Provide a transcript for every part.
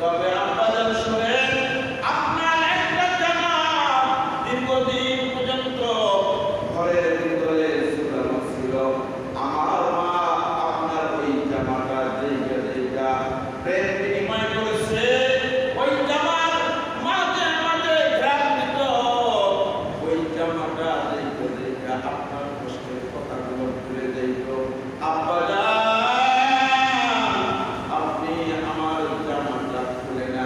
তবে আব্বাজান শুনেন, আপনার একটা জামা দীর্ঘদিন পর্যন্ত ঘরের ভিতরে ঝুলানো ছিল। আমার মা আপনার ওই জামাটা যেইটা প্রেম বিনিময় করেছে, ওই জামার মাঝে মাঝে ঘ্রাণ দিত। ওই জামাটা যেইটা আপনার কষ্টের কথাগুলো ভুলে যেত। আব্বাজান, আপনি আমার জামাটা খুলে নেন।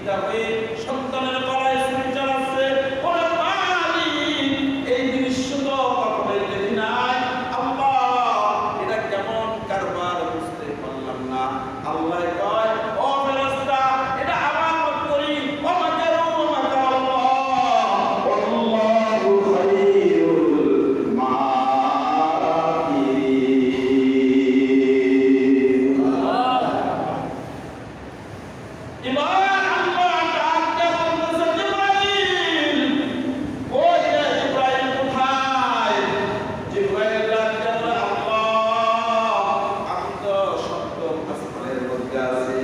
পিতা হয়ে সন্তানের গলায় ছুরি চালাচ্ছে, ওরে মালিক এই দৃশ্য তো কখনোই দেখি নাই আল্লাহ, এটা কেমন কারবার বুঝতে পারলাম না। আল্লাহ কয় ও ফেরেশতা এটা আমার মত করি, ও মাকারু মাকারাল্লাহ আল্লাহু খায়রুল মাকিরিন। এবার আল্লাহ ডাকতে বলতেছে জিবরাইল, ওই রে জিবরাইল কোথায়? জিবরাইল ডাকতে বলে আল্লাহ আমি তো সপ্তম আসমানের মধ্যে আছি।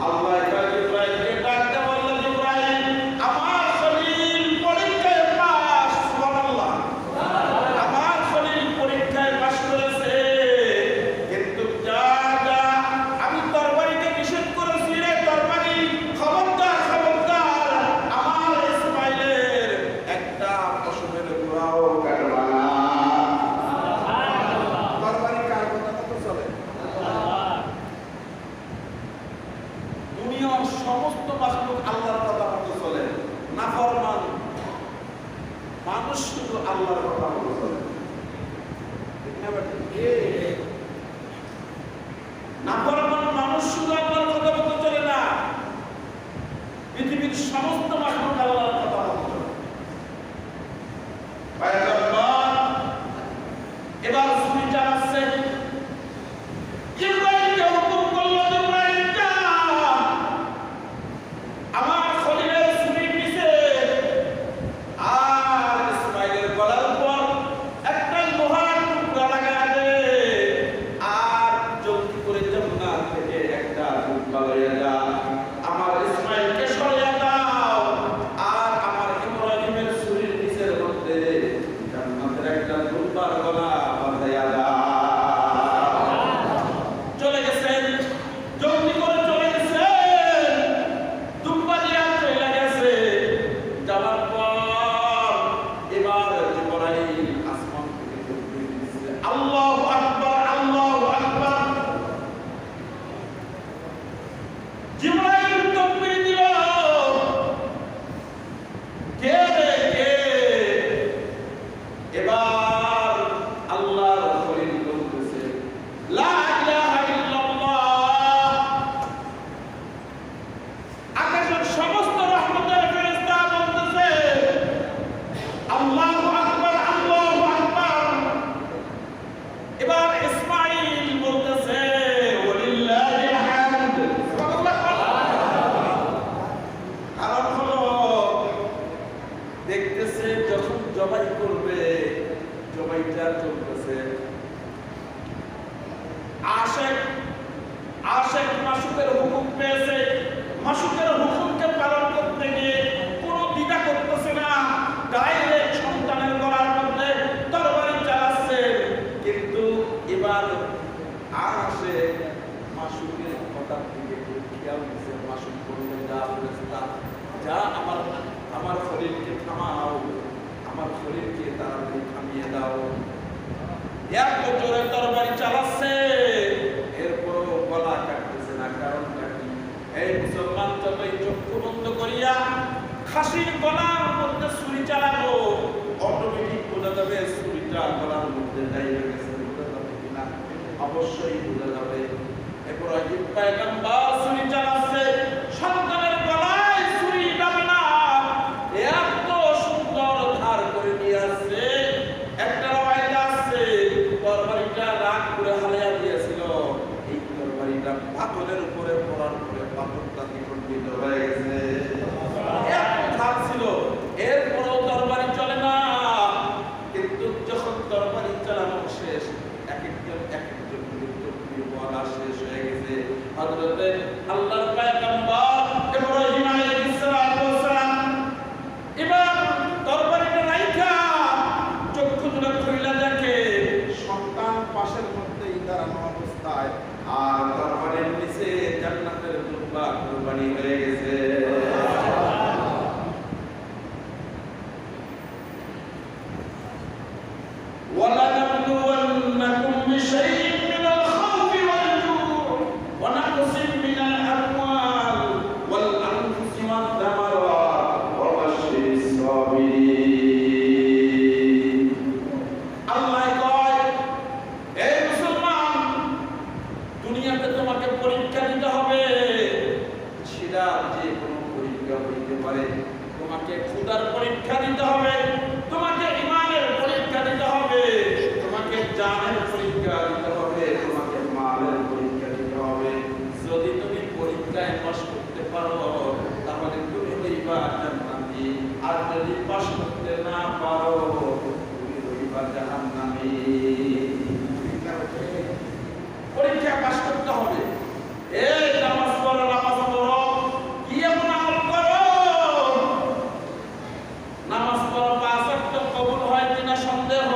আল্লাহ কয় জিবরাইলকে ডাকতে বলল জিবরাইল আমার শরীর পরীক্ষায় পাস, সুবহানাল্লাহ, আমার শরীর পরীক্ষায় পাস করেছে, কিন্তু যা যা আমি তরবারিকে নিষেধ করেছি রে তরবারি, খবরদার খবরদার আমার ইসমাইলের একটা পশমের গোড়াও কাটবা না। তরবারি কার কথা মতো চলে? দুনিয়ার সমস্ত মাখলুক আল্লাহর কথা মতো চলে, নাফরমান মানুষ শুধু আল্লাহর কথা মতো চলে। ঠিক না বেটা? নাফরমান মানুষ শুধু আল্লাহর কথা মতো চলে না, পৃথিবীর সমস্ত মাখলুক আল্লাহর কথা মতো চলে। পয়গম্বর এবার ছুরি চালাচ্ছে, জিবরাইলকে হুকুম করলো জিবরাইল যা আমার খলিলের ছুরির নিচে আর ইসমাইলের গলার উপর একটা লোহার টুকরা লাগায় দে, আর জলদি করে জান্নাত থেকে একটা টুকরা লইয়া যা, আমার ইসমাইলকে সরিয়ে দাও, আর আমার ইব্রাহিমের ছুরির নিচের মধ্যে জান্নাতের একটা টুকরার গলা বাঁধাইয়া দাও। চলে গেছেন, জলদি করে চলে গেছেন, দুম্বা দিয়া চলে গেছে। যাওয়ার পর এবার জিবরাইল আসমান থেকে তাকবীর দিচ্ছে, আল্লাহু আকবার আল্লাহু আকবার। জিবরাইল তাকবীর দিল, কে রে কে? এবার আল্লাহর খলিল বলতেছে লা ইলাহা ইল্লাল্লাহ। আকাশের সমস্ত রহমতের ফেরেশতা বলতেছে আল্লাহু আকবার আল্লাহু আকবার। এবার ইসমাঈল বলতেছে ওয়ালিল্লাহিল হামদ, সুবহানাল্লাহ। কারণ হলো দেখতেছে যখন জবাই করবে জবাইটা চলতেছে, আশেক মাসুকের হুকুম পেয়েছে, মাসুকের হুকুমকে পালন করতে গিয়ে কোনো দ্বিধা করতেছে না, ডাইরেক্ট সন্তানের গলার মধ্যে তরবারি চালাচ্ছে। কিন্তু এবার আশেক মাসুকের হঠাৎ দিকে খেয়াল দিচ্ছে, মাসুক বললেন যা ফেরেশতা যা আমার শরীরকে থামাও, আমার শরীরকে তাড়াতাড়ি থামিয়ে দাও। এত জোরে তরবারি চালাচ্ছে, এরপরও গলা কাটতেছে না, কারণটা কি? এই মুসলমান যতই চক্ষু বন্ধ করিয়া খাসির গলার মধ্যে ছুরি চালাবো, অটোমেটিক বোঝা যাবে ছুরিটা গলার মধ্যে যাইয়া গেছে, বোঝা যাবে কিনা? অবশ্যই বোঝা যাবে। ইব্রাহিম পয়গম্বর ছুরি চালাচ্ছে, সন্তানের গলায় ছুরি যাবে না, এত সুন্দর ধার করে নিয়ে আসছে। একটা রাওয়ায়াত আছে তরবারিটা রাগ করে হালাইয়া দিয়েছিল, এই তরবারিটা পাথরের উপরে পড়ার পরে পাথরটা দ্বিখণ্ডিত হয়ে গেছে, এত ধার ছিল। এরপরেও তরবারি চলে না, কিন্তু যখন তরবারি চালানো শেষ, এক একজন বলা শেষ হয়ে গেছে, হযরতে আল্লাহর পয়গম্বর ইব্রাহিম আলাইহিস সালাম এবার তরবারিটা রাইখা চক্ষু তুলে খুলে দেখে সন্তান পাশের মধ্যেই দাঁড়ানো অবস্থায়, আর তরবারির নিচে জান্নাতের টুকরা কুরবানি হয়ে গেছে। وَلَنَبْلُوَنَّكُمْ بِشَيْءٍ مِّنَ الْخَوْفِ وَالْجُوعِ وَنَقْصٍ مِّنَ الْأَمْوَالِ وَالْأَنفُسِ তোমাকে ক্ষুধার পরীক্ষা দিতে হবে, তোমাকে ঈমানের পরীক্ষা দিতে হবে, তোমাকে জানের পরীক্ষা দিতে হবে, তোমাকে মালের পরীক্ষা দিতে হবে। যদি তুমি পরীক্ষায় পাস করতে পারো তাহলে তুমি হইবা জান্নাতি, আর যদি পাস করতে না পারো তুমি হইবা জাহান্নামী। পরীক্ষা পাস করতে হবে। এই নামাজ পড়ো, নামাজ পড়ো, কি এমন আমল করো? নামাজ পড়ো, 5 ওয়াক্ত কবুল হয় কিনা সন্দেহ।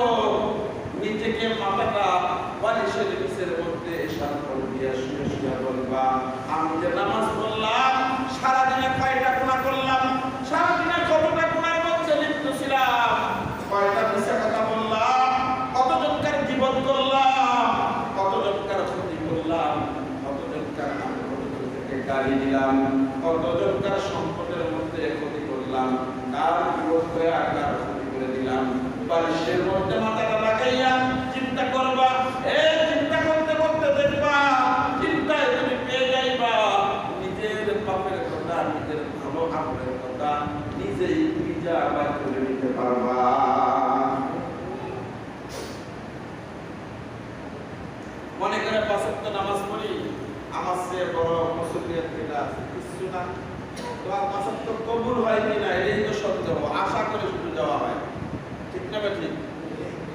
নিজেকে মাথাটা বালিশের নিচের মধ্যে সারপল দিয়া শুয়ে শুয়ে বলবা, আমি যে নামাজ পড়লাম সারাদিনে কয়টা গুনাহ করলাম, সারাদিনে কতটা গুনাহের মধ্যে লিপ্ত ছিলাম, কয়টা মিথ্যা কথা বললাম, কতজনকার গীবত করলাম, কতজনকার ক্ষতি করলাম, কতজনকার থেকে গালি দিলাম, কতজনকার সম্পদের মধ্যে ক্ষতি করলাম, কার গীবত করে কার ক্ষতি করে দিলাম। বালিশের মধ্যে মাথাটা লাগাইয়া চিন্তা করবা। এই চিন্তা করতে করতে দেখবা চিন্তায় তুমি পেয়ে যাইবা নিজের পাপের কথা, নিজের ভালো আমলের কথা নিজেই খুঁজা বাই করে নিতে পারবা। মনে করে 5 ওয়াক্ত নামাজ পড়ি, আমার চেয়ে বড় মুসলিয়াত যেটা আছে কিছু না, তোমার 5 ওয়াক্ত কবুল হয় কিনা এটাই তো সন্দেহ, আশা করে শুধু যাওয়া হয়। ঠিক না ঠিক?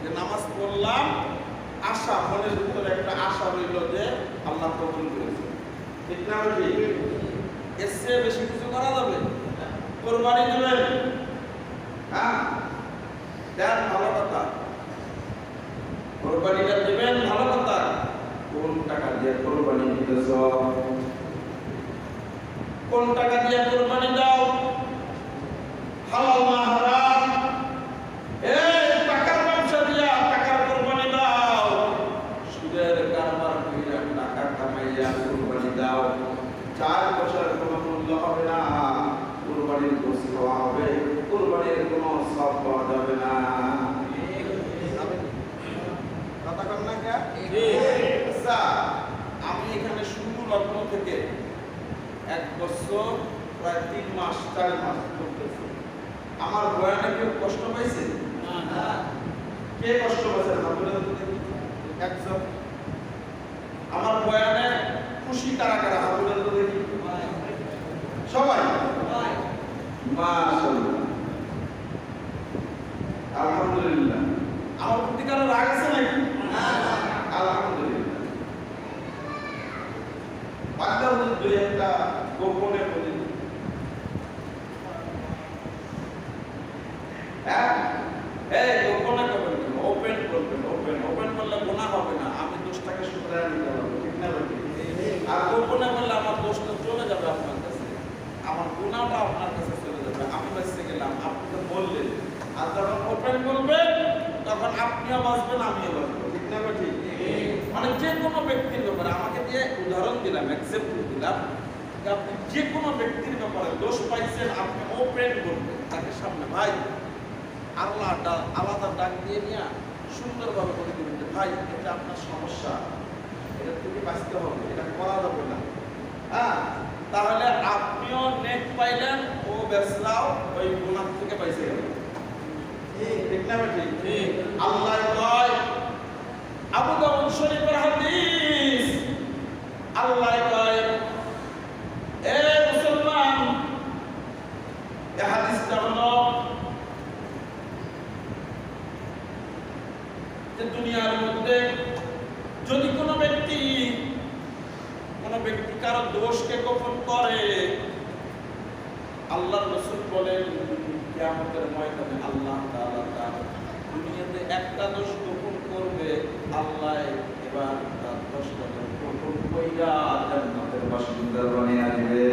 যে নামাজ পড়লাম, আশা, মনের ভিতরে একটা আশা রইল যে আল্লাহ কবুল করেছে। ঠিক না ঠিক? এর চেয়ে বেশি কিছু করা যাবে? কোরবানি দিবেন, হ্যাঁ দেন, ভালো কথা। কোরবানিটা দিবেন, ভালো কথা। কোন টাকা দিয়ে কোরবানি দিতেছ? কোন টাকা দিয়ে কোরবানি দাও? হালাল না হারাম? এই টাকার ব্যবসা দিয়া টাকার কোরবানি দাও, সুদের কারবার কইরা টাকা কামাইয়া কোরবানি দাও, 4 পয়সার কোনো মূল্য হবে না, কোরবানির গোশত খাওয়া হবে, কোরবানির কোনো সওয়াব পাওয়া যাবে না। কথা কম না কে? আচ্ছা, আমি এখানে শুরু লগ্ন থেকে 1 বছর প্রায় 3 মাস 4 মাস করতেছি। আমার বয়ানে কেউ কষ্ট পাইছে? না। কে কষ্ট পাইছে? একজন। আমার বয়ানে খুশি কারা কারা? হাতুড়ে তো দেখি সবাই। মাশাআল্লাহ, আলহামদুলিল্লাহ। আমার প্রতি কারো রাগ আছে নাকি? আলহামদুলিল্লাহ। বাচ্চা দুই একটা গোপনে বলি, এই গোপনে করবেন, ওপেন করবেন। ওপেন করলে গুনাহ হবে না, আমি দোষটাকে শুধরায় নিতে পারবো। ঠিক না? আর গোপনে বললে আমার দোষটা চলে যাবে আপনার কাছে, আমার গুনাহটা আপনার কাছে চলে যাবে, আমি বেঁচে গেলাম। আপনি তো বললেন, আর যখন ওপেন করবেন তখন আপনিও বাঁচবেন, আমিও বাঁচবো। ঠিক না? ঠিক। মানে যে কোনো ব্যক্তির ব্যাপারে আমাকে দিয়ে উদাহরণ দিলাম, এক্সাম্পল দিলাম, আপনি যে কোনো ব্যক্তির ব্যাপারে দোষ পাইছেন, আপনি ওপেন করবেন তাকে সামনে। ভাই, আল্লাহ আলাদা ডাক দিয়ে নিয়ে সুন্দরভাবে করে দিবেন যে ভাই এটা আপনার সমস্যা, এটা থেকে বাঁচতে হবে, এটা করা যাবে না। হ্যাঁ, তাহলে আপনিও নেক পাইলেন, ও বেসরাও ওই গুনাহ থেকে বাইসে গেল। ঠিক না? ঠিক। আল্লাহ কয়, আবু দাউদ শরীফের হাদিস, আল্লাহ কয়, এ মুসলমান, এই হাদিসটা হলো যে দুনিয়ার মধ্যে যদি কোনো ব্যক্তি কারো দোষকে গোপন করে, আল্লাহর রাসূল বলেন কিয়ামতের ময়দানে আল্লাহ তাআলা তার দুনিয়াতে একটা দোষ গোপন করবে, আল্লাহ এবার তার দোষটা গোপন কইরা জান্নাতের বাসিন্দা বানিয়ে দিবে।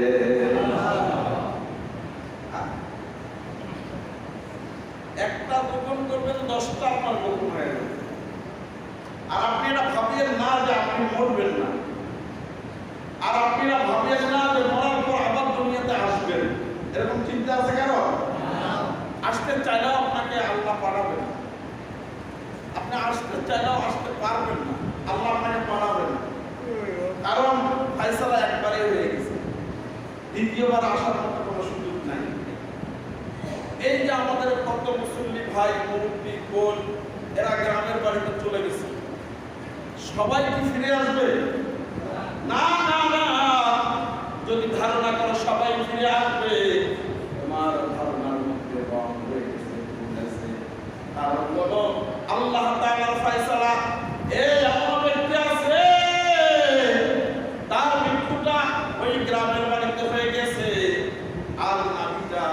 একটা গোপন করবেন, 10টা আপনার গোপন হয়ে যাবে। আর আপনি এটা ভাবিয়েন না যে আপনি মরবেন না, আর আপনি এটা ভাবিয়েন না যে মরার পর আবার দুনিয়াতে আসবেন। এরকম চিন্তা আছে কেন? আসতে চাইলেও আপনাকে আল্লাহ পাঠাবে না, আপনি আসতে চাইলেও আসতে পারবেন না, আল্লাহ আপনাকে পাঠাবে না। কারণ ফায়সালা একবারে হয়ে গেছে, দ্বিতীয়বার আসার মতো কোনো সুযোগ নাই। এই যে আমাদের কত মুসল্লি ভাই মুরব্বী বোন এরা গ্রামের বাড়িতে চলে গেছে, সবাই কি ফিরে আসবে? না না না, যদি ধারণা করো সবাই ফিরে আসবে, তোমার ধারণার মধ্যে রং হয়ে গেছে। কারণ হলো আল্লাহ তাআলার ফয়সালা, এই এমন ব্যক্তি আছে তার মৃত্যুটা ওই গ্রামের বাড়িতে হয়ে গেছে, আর নাবিটা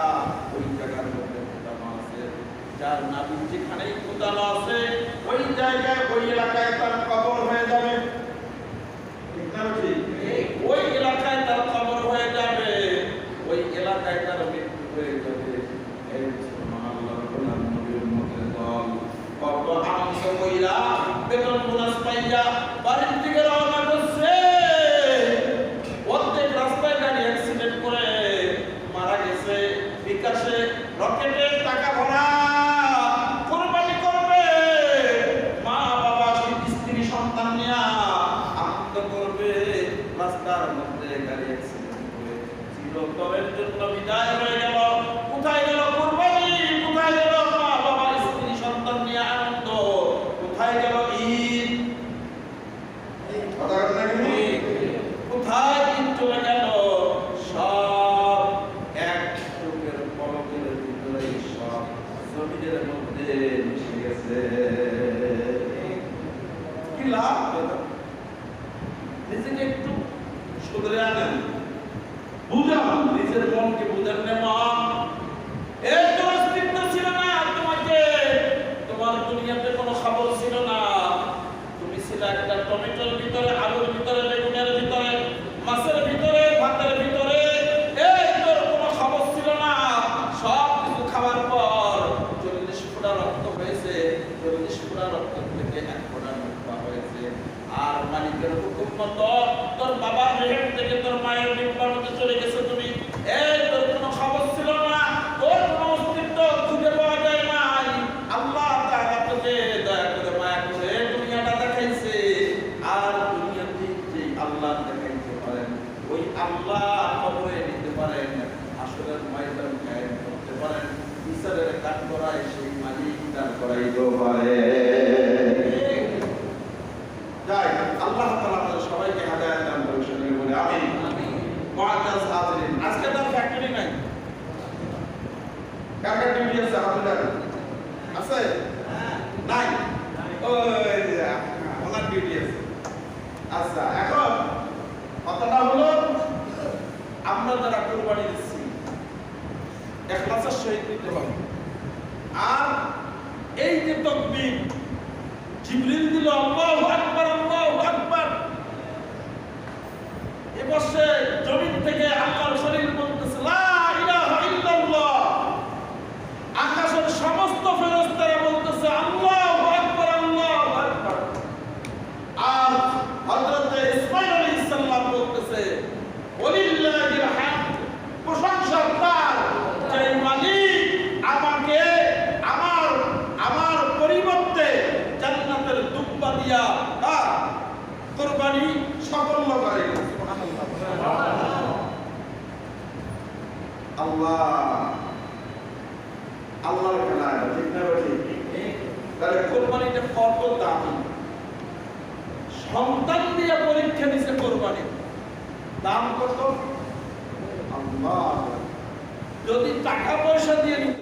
ওই জায়গার মধ্যে খোদানো আছে। যার নাবি যেখানেই খোদানো আছে ওই জায়গায় ওই এলাকায় তার কবর হয়ে যাবে। ওই এলাকায় তার কবর হয়ে যাবে, ওই এলাকায় তার মৃত্যু হয়ে যাবে। এই সুবহানাল্লাহ, কোরআন নবীর মধ্যে দল কত আনন্দ কইরা বেতন বোনাস পাইয়া বাড়ির দিকে রওনা করছে, অর্ধেক রাস্তায় গাড়ি অ্যাক্সিডেন্ট করে মারা গেছে। বিকাশে রকেটের টাকা ভরা কুরবানি করবে, মা বাবা স্ত্রী সন্তান নিয়ে আনন্দ করবে। রাস্তার মধ্যে গাড়ি অ্যাক্সিডেন্ট করে চিরতরের জন্য বিদায় হয়ে গেল। কোথায় গেল কুরবানি? কোথায় গেল মা বাবা স্ত্রী সন্তান নিয়ে আনন্দ? কোথায় গেল ঈদ? কোথায় ঈদ চলে গেল? সব এক চোখের পলকের ভিতরে সব জমিনের মধ্যে মিশে গেছে। কি লাভ? নিজেকে একটু শুধরে আনেন, বুঝান, নিজের মনকে বুঝান। এর তো অস্তিত্ব ছিল না, তোমাকে তোমার দুনিয়াতে কোনো খবর ছিল না। তুমি ছিল একটা টমেটোর ভিতরে, আলুর ভিতরে, বেগুনের ভিতরে, মাছের ভিতরে, ভাতের ভিতরে। এই তোর কোনো খবর ছিল না। সব কিছু খাওয়ার পর 40 ফোঁটা রক্ত হয়েছে, 40 ফোঁটা রক্ত থেকে 1 ফোঁটা মুক্তা হয়েছে। আর মালিকের হুকুম মতো তোর বাবার রেহেম থেকে তোর মায়ের ডিম্বার মধ্যে চলে গেছে তুমি। এই তোর কোনো খবর ছিল না, তোর কোনো অস্তিত্ব খুঁজে পাওয়া যায় নাই। আল্লাহ তাআলা তোকে দয়া করে মায়া করে দুনিয়াটা দেখাইছে। আর দুনিয়াতে যে আল্লাহ দেখাইতে পারেন, ওই আল্লাহ কবরে নিতে পারেন, আসলের ময়দান কায়েম করতে পারেন, বিচারের কাঠ করায় সেই মালিক দান করাইতে পারে। যাই আল্লাহ তাআলা আমাদের সবাইকে হেদায়েত দান করুন, সকলে বলে আমিন। মুআজ্জাজ হাজিরিন, আজকে তার ফ্যাক্টরি নাই, কার ডিউটি আছে? হাজির আছে? নাই, ওই ওনার ডিউটি আছে। আচ্ছা, এখন কথাটা হলো আমরা যারা কুরবানি দিচ্ছি ইখলাসের সহিত দিতে হবে। আর এই যে তাকবীর জিবরিল দিল, আল্লাহু আকবার, আল্লাহু আকবার, এবসে জমিন থেকে আল্লাহর শরীর বলতেছে লা ইলাহা ইল্লাল্লাহ। আকাশের সমস্ত ফেরেশতারা বলতেছে আল্লাহু আকবার, আল্লাহু আকবার। আর হযরত ইসমাঈল আলাইহিস সালাম বলতেছে ওয়ালিল্লাহিল হামদ, প্রশংসা তার যে মালিক আমাকে আমার পরিবর্তে জান্নাতের দুব্বা দিয়া কুরবানি সাফল্য করে। আল্লাহ আল্লাহর খেলা, ঠিক না? ঠিক। তাহলে কুরবানিটা কত দামি। সন্তান দিয়ে পরীক্ষা দিছে কোরবানি, দাম কত? আল্লাহ যদি টাকা পয়সা দিয়ে